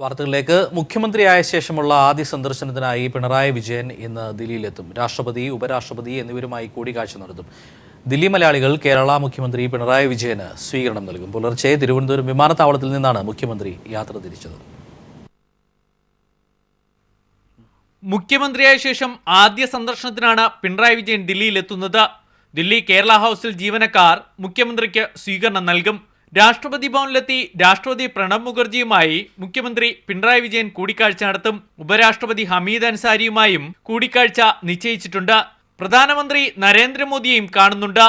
വാർത്തകളിലേക്ക്. മുഖ്യമന്ത്രിയായ ശേഷമുള്ള ആദ്യ സന്ദർശനത്തിനായി പിണറായി വിജയൻ ഇന്ന് ദില്ലിയിലെത്തും. രാഷ്ട്രപതി, ഉപരാഷ്ട്രപതി എന്നിവരുമായി കൂടിക്കാഴ്ച നടത്തും. ദില്ലി മലയാളികൾ കേരള മുഖ്യമന്ത്രി പിണറായി വിജയന് സ്വീകരണം നൽകും. പുലർച്ചെ തിരുവനന്തപുരം വിമാനത്താവളത്തിൽ നിന്നാണ് മുഖ്യമന്ത്രി യാത്ര തിരിച്ചത്. മുഖ്യമന്ത്രിയായ ശേഷം ആദ്യ സന്ദർശനത്തിനാണ് പിണറായി വിജയൻ ദില്ലിയിലെത്തുന്നത്. ദില്ലി കേരള ഹൗസിൽ ജീവനക്കാർ മുഖ്യമന്ത്രിക്ക് സ്വീകരണം നൽകും. രാഷ്ട്രപതി ഭവനിലെത്തി രാഷ്ട്രപതി പ്രണബ് മുഖർജിയുമായി മുഖ്യമന്ത്രി പിണറായി വിജയൻ കൂടിക്കാഴ്ച നടത്തും. ഉപരാഷ്ട്രപതി ഹമീദ് അൻസാരിയുമായും കൂടിക്കാഴ്ച നിശ്ചയിച്ചിട്ടുണ്ട്. പ്രധാനമന്ത്രി നരേന്ദ്രമോദിയെയും കാണുന്നുണ്ട്.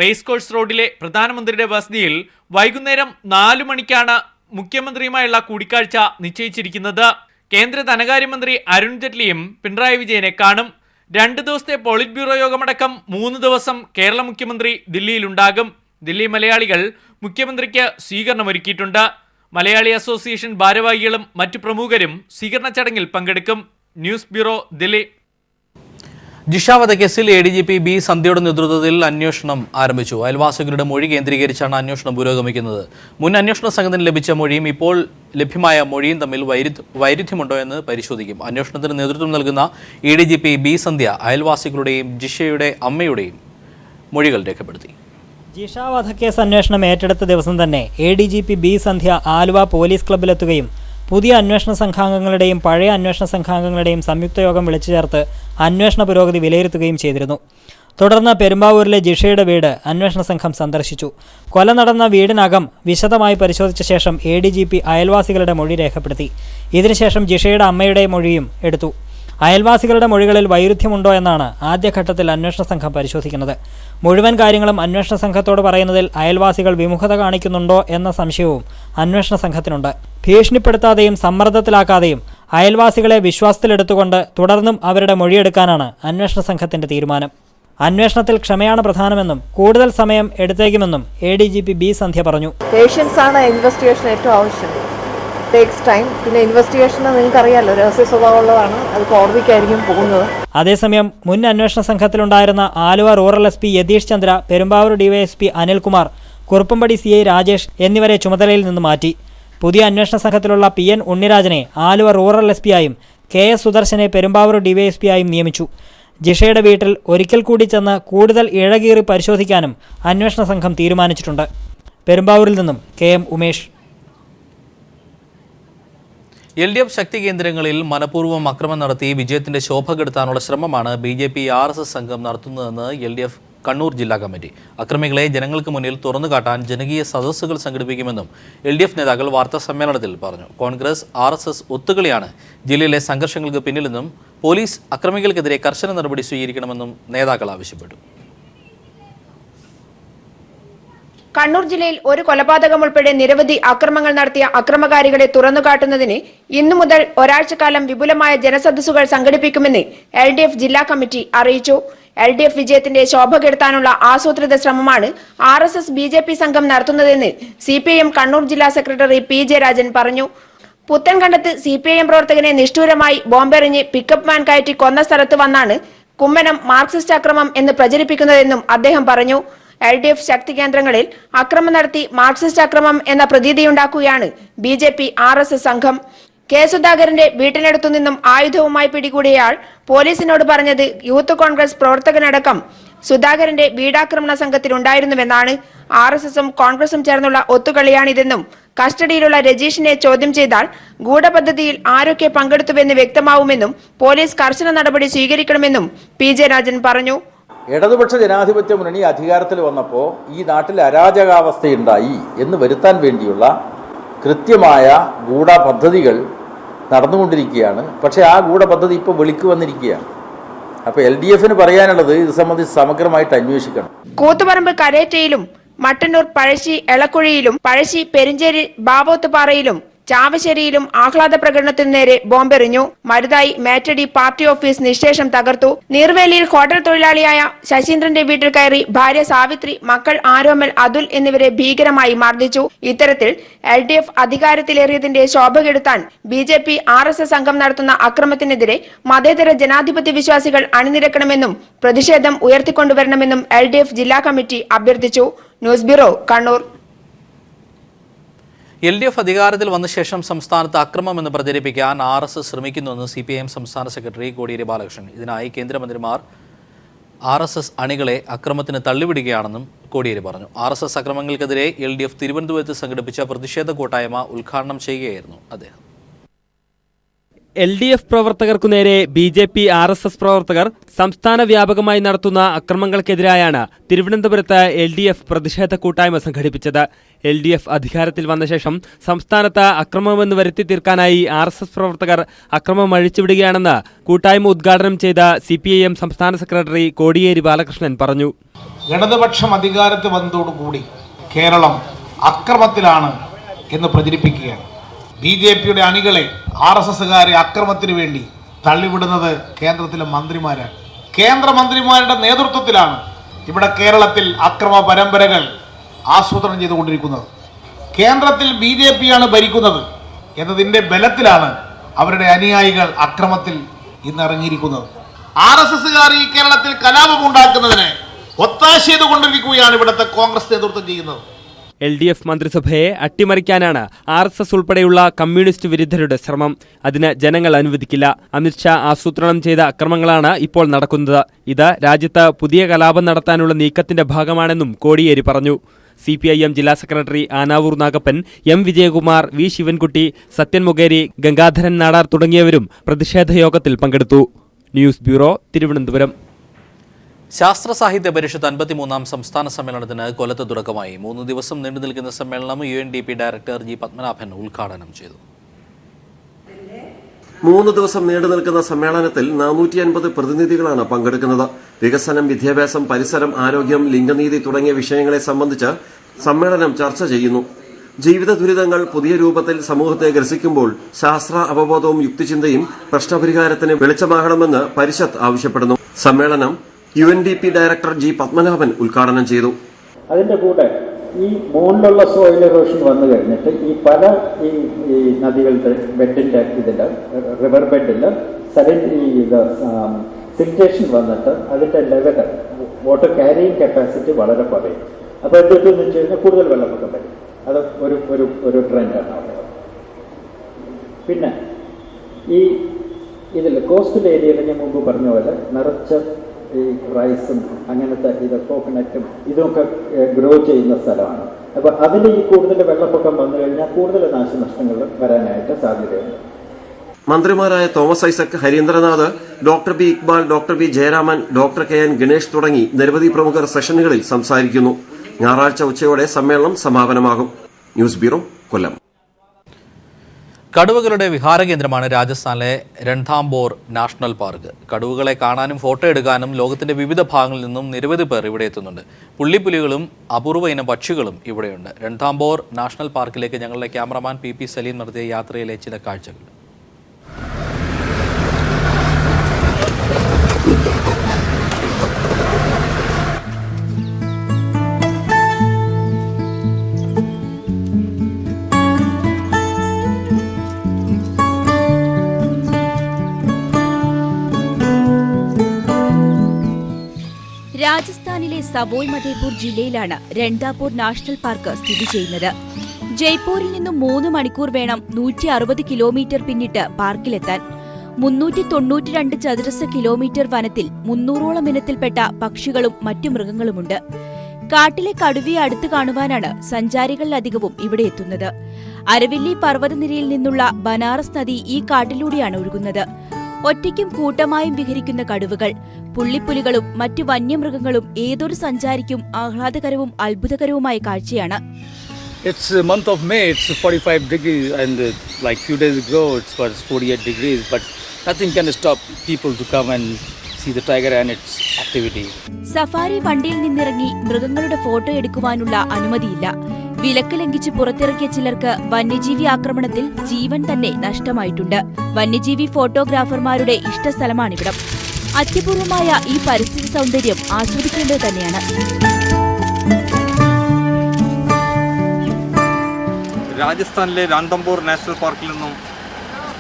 റേസ് കോഴ്സ് റോഡിലെ പ്രധാനമന്ത്രിയുടെ വസതിയിൽ വൈകുന്നേരം 4 മണിക്കാണ് മുഖ്യമന്ത്രിയുമായുള്ള കൂടിക്കാഴ്ച നിശ്ചയിച്ചിരിക്കുന്നത്. കേന്ദ്ര ധനകാര്യമന്ത്രി അരുൺ ജെയ്റ്റ്ലിയും പിണറായി വിജയനെ കാണും. 2 ദിവസത്തെ പോളിറ്റ് ബ്യൂറോ യോഗമടക്കം 3 ദിവസം കേരള മുഖ്യമന്ത്രി ദില്ലിയിലുണ്ടാകും. ദില്ലി മലയാളികൾ മുഖ്യമന്ത്രിക്ക് സ്വീകരണമൊരുക്കിയിട്ടുണ്ട്. മലയാളി അസോസിയേഷൻ ഭാരവാഹികളും മറ്റു പ്രമുഖരും സ്വീകരണ ചടങ്ങിൽ പങ്കെടുക്കും. News bureau, Delhi. ജിഷ വധക്കേസിൽ ADGP ബി സന്ധ്യയുടെ നേതൃത്വത്തിൽ അന്വേഷണം ആരംഭിച്ചു. അയൽവാസികളുടെ മൊഴി കേന്ദ്രീകരിച്ചാണ് അന്വേഷണം പുരോഗമിക്കുന്നത്. മുൻ അന്വേഷണ സംഘത്തിന് ലഭിച്ച മൊഴിയും ഇപ്പോൾ ലഭ്യമായ മൊഴിയും തമ്മിൽ വൈരുദ്ധ്യമുണ്ടോ എന്ന് പരിശോധിക്കും. അന്വേഷണത്തിന് നേതൃത്വം നൽകുന്ന ADGP ബി സന്ധ്യ അയൽവാസികളുടെയും ജിഷയുടെ അമ്മയുടെയും മൊഴികൾ രേഖപ്പെടുത്തി. ജിഷ വധക്കേസ് അന്വേഷണം ഏറ്റെടുത്ത ദിവസം തന്നെ ADGP ബി സന്ധ്യ ആലുവ പോലീസ് ക്ലബ്ബിലെത്തുകയും പുതിയ അന്വേഷണ സംഘാംഗങ്ങളുടെയും പഴയ അന്വേഷണ സംഘാംഗങ്ങളുടെയും സംയുക്ത യോഗം വിളിച്ചു ചേർത്ത് അന്വേഷണ പുരോഗതി വിലയിരുത്തുകയും ചെയ്തിരുന്നു. തുടർന്ന് പെരുമ്പാവൂരിലെ ജിഷയുടെ വീട് അന്വേഷണ സംഘം സന്ദർശിച്ചു. കൊല നടന്ന വീടിനകം വിശദമായി പരിശോധിച്ച ശേഷം ADGP അയൽവാസികളുടെ മൊഴി രേഖപ്പെടുത്തി. ഇതിനുശേഷം ജിഷയുടെ അമ്മയുടെ മൊഴിയും എടുത്തു. അയൽവാസികളുടെ മൊഴികളിൽ വൈരുദ്ധ്യമുണ്ടോ എന്നാണ് ആദ്യഘട്ടത്തിൽ അന്വേഷണ സംഘം പരിശോധിക്കുന്നത്. മുഴുവൻ കാര്യങ്ങളും അന്വേഷണ സംഘത്തോട് പറയുന്നതിൽ അയൽവാസികൾ വിമുഖത കാണിക്കുന്നുണ്ടോ എന്ന സംശയവും അന്വേഷണ സംഘത്തിനുണ്ട്. ഭീഷണിപ്പെടുത്താതെയും സമ്മർദ്ദത്തിലാക്കാതെയും അയൽവാസികളെ വിശ്വാസത്തിലെടുത്തുകൊണ്ട് തുടർന്നും അവരുടെ മൊഴിയെടുക്കാനാണ് അന്വേഷണ സംഘത്തിന്റെ തീരുമാനം. അന്വേഷണത്തിൽ ക്ഷമയാണ് പ്രധാനമെന്നും കൂടുതൽ സമയം എടുത്തേക്കുമെന്നും ADGP ബി സന്ധ്യ പറഞ്ഞു. പേഷ്യൻസ് ആണ് ഇൻവെസ്റ്റിഗേഷൻ ഏറ്റവും ആവശ്യം. Takes time. പിന്നെ ഇൻവെസ്റ്റിഗേഷൻ നിങ്ങൾക്കറിയാമല്ലോ, രഹസ്യ സ്വഭാവമുള്ളതാണ്. അത് കോടതിക്കായിരിക്കും പോകുന്നത്. അതേസമയം മുൻ അന്വേഷണ സംഘത്തിലുണ്ടായിരുന്ന Aluva rural SP Yathish Chandra, Perumbavoor DYSP Anilkumar, Kuruppampady CI Rajesh എന്നിവരെ ചുമതലയിൽ നിന്ന് മാറ്റി. പുതിയ അന്വേഷണ സംഘത്തിലുള്ള PN ഉണ്ണിരാജനെ ആലുവ റൂറൽ SP ആയും KS സുദർശനെ പെരുമ്പാവൂർ DYSP ആയും നിയമിച്ചു. ജിഷയുടെ വീട്ടിൽ ഒരിക്കൽ കൂടി ചെന്ന് കൂടുതൽ ഇഴകീറി പരിശോധിക്കാനും അന്വേഷണ സംഘം തീരുമാനിച്ചിട്ടുണ്ട്. പെരുമ്പാവൂരിൽ നിന്നും KM ഉമേഷ്. LDF ശക്തി കേന്ദ്രങ്ങളിൽ മനഃപൂർവ്വം അക്രമം നടത്തി വിജയത്തിന്റെ ശോഭ കെടുത്താനുള്ള ശ്രമമാണ് BJP RSS സംഘം നടത്തുന്നതെന്ന് LDF കണ്ണൂർ ജില്ലാ കമ്മിറ്റി. അക്രമികളെ ജനങ്ങൾക്ക് മുന്നിൽ തുറന്നുകാട്ടാൻ ജനകീയ സദസ്സുകൾ സംഘടിപ്പിക്കുമെന്നും LDF നേതാക്കൾ വാർത്താ സമ്മേളനത്തിൽ പറഞ്ഞു. കോൺഗ്രസ് RSS ഒത്തുകളിയാണ് ജില്ലയിലെ സംഘർഷങ്ങൾക്ക് പിന്നിലെന്നും പോലീസ് അക്രമികൾക്കെതിരെ കർശന നടപടി സ്വീകരിക്കണമെന്നും നേതാക്കൾ ആവശ്യപ്പെട്ടു. കണ്ണൂർ ജില്ലയിൽ ഒരു കൊലപാതകം ഉൾപ്പെടെ നിരവധി അക്രമങ്ങൾ നടത്തിയ അക്രമകാരികളെ തുറന്നുകാട്ടുന്നതിന് ഇന്നു മുതൽ ഒരാഴ്ചക്കാലം വിപുലമായ ജനസദസ്സുകൾ സംഘടിപ്പിക്കുമെന്ന് LDF ജില്ലാ കമ്മിറ്റി അറിയിച്ചു. LDF വിജയത്തിന്റെ ശോഭ കെടുത്താനുള്ള ആസൂത്രിത ശ്രമമാണ് RSS BJP സംഘം നടത്തുന്നതെന്ന് CPIM കണ്ണൂർ ജില്ലാ സെക്രട്ടറി PJ രാജൻ പറഞ്ഞു. പുത്തൻകണ്ടത്ത് CPIM പ്രവർത്തകനെ നിഷ്ഠൂരമായി ബോംബെറിഞ്ഞ് പിക്കപ്പ് വാൻ കയറ്റി കൊന്ന സ്ഥലത്ത് വന്നാണ് കുമ്മനം മാർക്സിസ്റ്റ് അക്രമം എന്ന് പ്രചരിപ്പിക്കുന്നതെന്നും അദ്ദേഹം പറഞ്ഞു. LDF ശക്തി കേന്ദ്രങ്ങളിൽ അക്രമം നടത്തി മാർക്സിസ്റ്റ് അക്രമം എന്ന പ്രതീതിയുണ്ടാക്കുകയാണ് BJP RSS സംഘം. K സുധാകരന്റെ വീട്ടിനടുത്തു നിന്നും ആയുധവുമായി പിടികൂടിയയാൾ പോലീസിനോട് പറഞ്ഞത് യൂത്ത് കോൺഗ്രസ് പ്രവർത്തകനടക്കം സുധാകരന്റെ വീടാക്രമണ സംഘത്തിലുണ്ടായിരുന്നുവെന്നാണ്. RSSും കോൺഗ്രസും ചേർന്നുള്ള ഒത്തുകളിയാണിതെന്നും കസ്റ്റഡിയിലുള്ള രജീഷിനെ ചോദ്യം ചെയ്താൽ ഗൂഢപദ്ധതിയിൽ ആരൊക്കെ പങ്കെടുത്തുവെന്ന് വ്യക്തമാവുമെന്നും പോലീസ് കർശന നടപടി സ്വീകരിക്കണമെന്നും PJ രാജൻ പറഞ്ഞു. ഇടതുപക്ഷ ജനാധിപത്യ മുന്നണി അധികാരത്തിൽ വന്നപ്പോൾ ഈ നാട്ടിൽ അരാജകാവസ്ഥയുണ്ടായി എന്ന് വരുത്താൻ വേണ്ടിയുള്ള കൃത്യമായ ഗൂഢപദ്ധതികൾ നടന്നുകൊണ്ടിരിക്കുകയാണ്. പക്ഷേ ആ ഗൂഢപദ്ധതി ഇപ്പോൾ വെളിക്ക് വന്നിരിക്കുകയാണ്. അപ്പോൾ LDFന് പറയാനുള്ളത് ഇത് സംബന്ധിച്ച് സമഗ്രമായിട്ട് അന്വേഷിക്കണം. കൂത്തുപറമ്പ് കരേറ്റയിലും മട്ടന്നൂർ പഴശ്ശി എളക്കുഴിയിലും പഴശ്ശി പെരിഞ്ചേരി ബാവോത്തുപാറയിലും ചാവശ്ശേരിയിലും ആഹ്ലാദ പ്രകടനത്തിനു നേരെ ബോംബെറിഞ്ഞു. മരുതായി മേറ്റടി പാർട്ടി ഓഫീസ് നിശേഷം തകർത്തു. നീർവേലിയിൽ ഹോട്ടൽ തൊഴിലാളിയായ ശശീന്ദ്രന്റെ വീട്ടിൽ കയറി ഭാര്യ സാവിത്രി, മക്കൾ ആരോമൽ, അതുൽ എന്നിവരെ ഭീകരമായി മർദ്ദിച്ചു. ഇത്തരത്തിൽ LDF അധികാരത്തിലേറിയതിന്റെ ശോഭ കെടുത്താൻ BJP RSS സംഘം നടത്തുന്ന അക്രമത്തിനെതിരെ മതേതര ജനാധിപത്യ വിശ്വാസികൾ അണിനിരക്കണമെന്നും പ്രതിഷേധം ഉയർത്തിക്കൊണ്ടുവരണമെന്നും LDF ജില്ലാ കമ്മിറ്റി അഭ്യർത്ഥിച്ചു. News bureau, Kannur. LDF അധികാരത്തിൽ വന്ന ശേഷം സംസ്ഥാനത്ത് അക്രമമെന്ന് പ്രചരിപ്പിക്കാൻ RSS ശ്രമിക്കുന്നുവെന്ന് CPIM സംസ്ഥാന സെക്രട്ടറി കോടിയേരി ബാലകൃഷ്ണൻ. ഇതിനായി കേന്ദ്രമന്ത്രിമാർ RSS അണികളെ അക്രമത്തിന് തള്ളിവിടുകയാണെന്നും കോടിയേരി പറഞ്ഞു. RSS അക്രമങ്ങൾക്കെതിരെ LDF തിരുവനന്തപുരത്ത് സംഘടിപ്പിച്ച പ്രതിഷേധ കൂട്ടായ്മ ഉദ്ഘാടനം ചെയ്യുകയായിരുന്നു അദ്ദേഹം. LDF പ്രവർത്തകർക്കു നേരെ BJP RSS പ്രവർത്തകർ സംസ്ഥാന വ്യാപകമായി നടത്തുന്ന അക്രമങ്ങൾക്കെതിരായാണ് തിരുവനന്തപുരത്ത് LDF പ്രതിഷേധ കൂട്ടായ്മ സംഘടിപ്പിച്ചത്. LDF അധികാരത്തിൽ വന്ന ശേഷം സംസ്ഥാനത്ത് അക്രമമെന്ന് വരുത്തി തീർക്കാനായി RSS പ്രവർത്തകർ അക്രമം അഴിച്ചുവിടുകയാണെന്ന് കൂട്ടായ്മ ഉദ്ഘാടനം ചെയ്ത CPIM സംസ്ഥാന സെക്രട്ടറി കോടിയേരി ബാലകൃഷ്ണൻ പറഞ്ഞു. ഇടതുപക്ഷം അധികാരത്തിൽ വന്നതോടുകൂടി കേരളം അക്രമത്തിലാണ് എന്ന് പ്രചരിപ്പിക്കുകയാണ്. BJPയുടെ അണികളെ RSSകാരെ അക്രമത്തിന് വേണ്ടി തള്ളിവിടുന്നത് കേന്ദ്രത്തിലെ മന്ത്രിമാരാണ്. കേന്ദ്രമന്ത്രിമാരുടെ നേതൃത്വത്തിലാണ് ഇവിടെ കേരളത്തിൽ അക്രമ പരമ്പരകൾ ആസൂത്രണം ചെയ്തുകൊണ്ടിരിക്കുന്നത്. കേന്ദ്രത്തിൽ BJPയാണ് ഭരിക്കുന്നത് എന്നതിൻ്റെ ബലത്തിലാണ് അവരുടെ അനുയായികൾ അക്രമത്തിൽ ഇന്നിറങ്ങിയിരിക്കുന്നത്. RSSകാർ ഈ കേരളത്തിൽ കലാപമുണ്ടാക്കുന്നതിന് ഒത്താശ ചെയ്തുകൊണ്ടിരിക്കുകയാണ് ഇവിടുത്തെ കോൺഗ്രസ് നേതൃത്വം ചെയ്യുന്നത്. LDF മന്ത്രിസഭയെ അട്ടിമറിക്കാനാണ് RSS ഉൾപ്പെടെയുള്ള കമ്മ്യൂണിസ്റ്റ് വിരുദ്ധരുടെ ശ്രമം. അതിന് ജനങ്ങൾ അനുവദിക്കില്ല. അമിത്ഷാ ആസൂത്രണം ചെയ്ത അക്രമങ്ങളാണ് ഇപ്പോൾ നടക്കുന്നത്. ഇത് രാജ്യത്ത് പുതിയ കലാപം നടത്താനുള്ള നീക്കത്തിന്റെ ഭാഗമാണെന്നും കോടിയേരി പറഞ്ഞു. CPIM ജില്ലാ secretary Anavoor Nagappan, M Vijayakumar, V Sivankutty, Sathyan Mukheri, Gangadharan Nadar തുടങ്ങിയവരും പ്രതിഷേധ യോഗത്തിൽ പങ്കെടുത്തു. News bureau, Thiruvananthapuram. ശാസ്ത്ര സാഹിത്യ പരിഷത്ത് 53-ാം സംസ്ഥാന സമ്മേളനത്തിന് കൊല്ലത്ത് തുടക്കമായി. 3 ദിവസം നീണ്ടു നിൽക്കുന്ന സമ്മേളനം UNDP ഡയറക്ടർ G പത്മനാഭൻ ഉദ്ഘാടനം ചെയ്തു. 3 ദിവസം നീണ്ടു നിൽക്കുന്ന സമ്മേളനത്തിൽ 450 പ്രതിനിധികളാണ് പങ്കെടുക്കുന്നത്. വികസനം, വിദ്യാഭ്യാസം, പരിസരം, ആരോഗ്യം, ലിംഗനീതി തുടങ്ങിയ വിഷയങ്ങളെ സംബന്ധിച്ച് സമ്മേളനം ചർച്ച ചെയ്യുന്നു. ജീവിത ദുരിതങ്ങൾ പുതിയ രൂപത്തിൽ സമൂഹത്തെ ഗ്രസിക്കുമ്പോൾ ശാസ്ത്ര അവബോധവും യുക്തിചിന്തയും പ്രശ്നപരിഹാരത്തിന് വെളിച്ചമാകണമെന്ന് പരിഷത്ത് ആവശ്യപ്പെടുന്നു. സമ്മേളനം UNDP ഡയറക്ടർ G പത്മനാഭൻ ഉദ്ഘാടനം ചെയ്തു. അതിന്റെ കൂടെ ഈ മുകളിലുള്ള സോയിൽ എറോഷൻ വന്നു കഴിഞ്ഞിട്ട് ഈ പല ഈ നദികളുടെ ബെഡിന്റെ ഇതിൽ റിവർ ബെഡിൽ സിൽറ്റേഷൻ വന്നിട്ട് അതിന്റെ ലെവൽ വാട്ടർ ക്യാരിയിങ് കപ്പാസിറ്റി വളരെ കുറയും. അപ്പോൾ എന്തെന്ന് വെച്ച് കഴിഞ്ഞാൽ കൂടുതൽ വെള്ളപ്പൊക്കം വരും. അത് ഒരു ട്രെൻഡാണ് അവിടെ. പിന്നെ ഈ ഇതിൽ കോസ്റ്റൽ ഏരിയയിൽ ഞാൻ മുമ്പ് പറഞ്ഞ പോലെ നിറച്ച് ഈ റൈസും അങ്ങനത്തെ ഇത് കോക്കനട്ടും ഇതൊക്കെ ഗ്രോ ചെയ്യുന്ന സ്ഥലമാണ്. അപ്പോൾ അതിൽ ഈ കൂടുതൽ വെള്ളപ്പൊക്കം വന്നു കഴിഞ്ഞാൽ കൂടുതൽ നാശനഷ്ടങ്ങൾ വരാനായിട്ട് സാധ്യതയുണ്ട്. മന്ത്രിമാരായ Thomas Isaac, Harindranath, doctor B Iqbal, doctor B Jayaraman, doctor KN Ganesh തുടങ്ങി നിരവധി പ്രമുഖർ സെഷനുകളിൽ സംസാരിക്കുന്നു. ഞായറാഴ്ച ഉച്ചയോടെ സമ്മേളനം സമാപനമാകും. ന്യൂസ് ബ്യൂറോ, കൊല്ലം. കടുവകളുടെ വിഹാരകേന്ദ്രമാണ് രാജസ്ഥാനിലെ രൺഥാംബോർ നാഷണൽ പാർക്ക്. കടുവകളെ കാണാനും ഫോട്ടോ എടുക്കാനും ലോകത്തിന്റെ വിവിധ ഭാഗങ്ങളിൽ നിന്നും നിരവധി പേർ ഇവിടെ എത്തുന്നുണ്ട്. പുള്ളിപ്പുലികളും അപൂർവ ഇനം പക്ഷികളും ഇവിടെയുണ്ട്. രൺഥാംബോർ നാഷണൽ പാർക്കിലേക്ക് ഞങ്ങളുടെ ക്യാമറമാൻ PP സലീം നടത്തിയ യാത്രയിലെ ചില കാഴ്ചകൾ. രാജസ്ഥാനിലെ സവോയ് മധേപൂർ ജില്ലയിലാണ് രൺഥാംബോർ നാഷണൽ പാർക്ക് സ്ഥിതി ചെയ്യുന്നത്. ജയ്പൂരിൽ നിന്നും 3 മണിക്കൂർ വേണം 160 കിലോമീറ്റർ പിന്നിട്ട് പാർക്കിലെത്താൻ. 392 ചതുരശ്ര കിലോമീറ്റർ വനത്തിൽ 300ഓളം ഇനത്തിൽപ്പെട്ട പക്ഷികളും മറ്റു മൃഗങ്ങളുമുണ്ട്. കാട്ടിലെ കടുവയെ അടുത്ത് കാണുവാനാണ് സഞ്ചാരികളിലധികവും ഇവിടെ എത്തുന്നത്. അരവില്ലി പർവ്വതനിരയിൽ നിന്നുള്ള ബനാറസ് നദി ഈ കാട്ടിലൂടെയാണ് ഒഴുകുന്നത്. ഒറ്റയ്ക്കും കൂട്ടമായും വിഹരിക്കുന്ന കടുവകൾ, പുള്ളിപ്പുലികളും മറ്റു വന്യമൃഗങ്ങളും ഏതൊരു സഞ്ചാരിക്കും ആഹ്ലാദകരവും അത്ഭുതകരവുമായ കാഴ്ചയാണ്. It's the month of May, it's 45 degrees and like few days ago it was 48 degrees, but nothing can stop people to come and see the tiger and its activity. Safari വണ്ടിയിൽ നിന്നിറങ്ങി മൃഗങ്ങളുടെ ഫോട്ടോ എടുക്കുവാനുള്ള അനുമതിയില്ല. വിലക്ക് ലംഘിച്ച് പുറത്തിറക്കിയ ചിലർക്ക് വന്യജീവി ആക്രമണത്തിൽ ജീവൻ തന്നെ നഷ്ടമായിട്ടുണ്ട്. വന്യജീവി ഫോട്ടോഗ്രാഫർമാരുടെ ഇഷ്ടസ്ഥലമാണിവിടം. അത്യപൂർവമായ ഈ പരിസ്ഥിതി സൗന്ദര്യം ആസ്വദിക്കേണ്ടത് തന്നെയാണ്. രാജസ്ഥാനിലെ രൺഥാംബോർ നാഷണൽ പാർക്കിൽ നിന്നും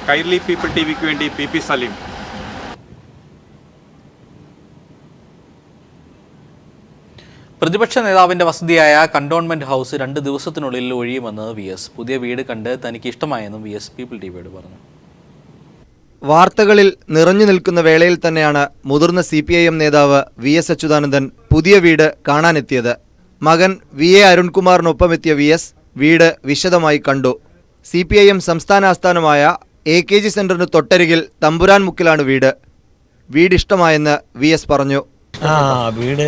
കൈർലി പീപ്പിൾ TVക്ക് വേണ്ടി PP സലീം. പ്രതിപക്ഷ നേതാവിന്റെ വസതിയായ കണ്ടോൺമെന്റ് ഹൗസ് 2 ദിവസത്തിനുള്ളിൽ ഒഴിയുമെന്ന് VS. പുതിയ വീട് കണ്ട് തനിക്ക് ഇഷ്ടമായെന്നും VS പീപ്പിൾ ടിവിയോട് പറഞ്ഞു. വാർത്തകളിൽ നിറഞ്ഞു നിൽക്കുന്ന വേളയിൽ തന്നെയാണ് മുതിർന്ന CPIM നേതാവ് VS അച്യുതാനന്ദൻ പുതിയ വീട് കാണാനെത്തിയത്. മകൻ VA അരുൺകുമാറിനൊപ്പം എത്തിയ VS വീട് വിശദമായി കണ്ടു. CPIM സംസ്ഥാന ആസ്ഥാനമായ AKG സെന്ററിന് തൊട്ടരികിൽ തമ്പുരാൻ മുക്കിലാണ് വീട്. വീട് ഇഷ്ടമായെന്ന് VS പറഞ്ഞു. വീട്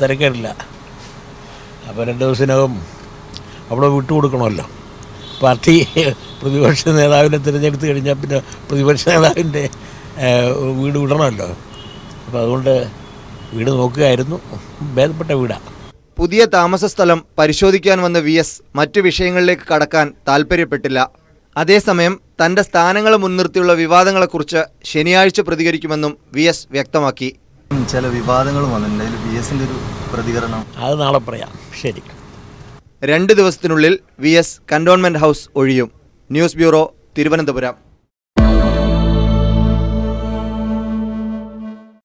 തിരക്കേറില്ല. അപ്പോൾ 2 ദിവസത്തിനകം അവിടെ വിട്ടുകൊടുക്കണമല്ലോ. പാർട്ടി പ്രതിപക്ഷ നേതാവിനെ തിരഞ്ഞെടുത്ത് കഴിഞ്ഞാൽ പിന്നെ പ്രതിപക്ഷ നേതാവിൻ്റെ വീട് വിടണമല്ലോ. അപ്പോൾ അതുകൊണ്ട് വീട് നോക്കുകയായിരുന്നു. ഭേദപ്പെട്ട വീടാണ്. പുതിയ താമസ സ്ഥലം പരിശോധിക്കാൻ വന്ന VS മറ്റു വിഷയങ്ങളിലേക്ക് കടക്കാൻ താൽപ്പര്യപ്പെട്ടില്ല. അതേസമയം തൻ്റെ സ്ഥാനങ്ങളെ മുൻനിർത്തിയുള്ള വിവാദങ്ങളെക്കുറിച്ച് ശനിയാഴ്ച പ്രതികരിക്കുമെന്നും VS വ്യക്തമാക്കി. ചില വിവാദങ്ങളും വന്നിട്ടുണ്ട്. VSന്റെ ഒരു പ്രതികരണം അത് നാളെ പറയാം. ശരി. 2 ദിവസത്തിനുള്ളിൽ VS കണ്ടോൺമെന്റ് ഹൗസ് ഒഴിയും. News bureau, Thiruvananthapuram.